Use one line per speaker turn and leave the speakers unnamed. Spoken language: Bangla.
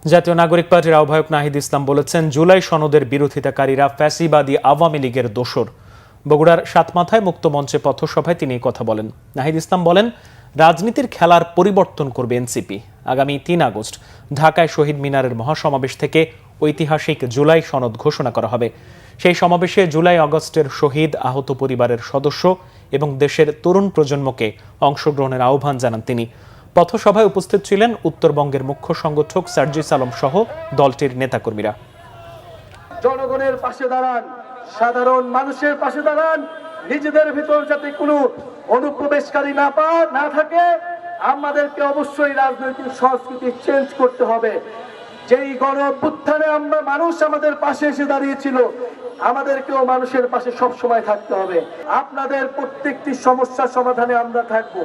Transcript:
জাতীয় নাগরিক পার্টির আহ্বায়ক নাহিদ ইসলাম বলেছেন, জুলাই সনদের বিরোধিতাকারীরা ফ্যাসিবাদী আওয়ামী লীগের দোসর। বগুড়ার সাতমাথায় মুক্ত মঞ্চে পথসভায় তিনি এই কথা বলেন। নাহিদ ইসলাম বলেন, রাজনীতির খেলার পরিবর্তন করবে এনসিপি। আগামী ৩ আগস্ট ঢাকায় শহীদ মিনারের মহাসমাবেশ থেকে ঐতিহাসিক জুলাই সনদ ঘোষণা করা হবে। সেই সমাবেশে জুলাই আগস্টের শহীদ আহত পরিবারের সদস্য এবং দেশের তরুণ প্রজন্মকে অংশগ্রহণের আহ্বান জানান তিনি। পথসভায় উপস্থিত ছিলেন উত্তরবঙ্গের মুখ্য সংগঠক সার্জিস আলম সহ দলটির নেতাকর্মীরা।
জনগণের পাশে দাঁড়ান, সাধারণ মানুষের পাশে দাঁড়ান, নিজেদের ভিতর যাতে কোনো অনুপ্রবেশকারী না থাকে। আমাদেরকে অবশ্যই রাজনৈতিক সংস্কৃতি চেঞ্জ করতে হবে। যেই গণ অভ্যুত্থানে মানুষ আমাদের পাশে এসে দাঁড়িয়েছিল, আমাদেরকেও মানুষের পাশে সব সময় থাকতে হবে। আপনাদের প্রত্যেকটি সমস্যার সমাধানে আমরা থাকবো।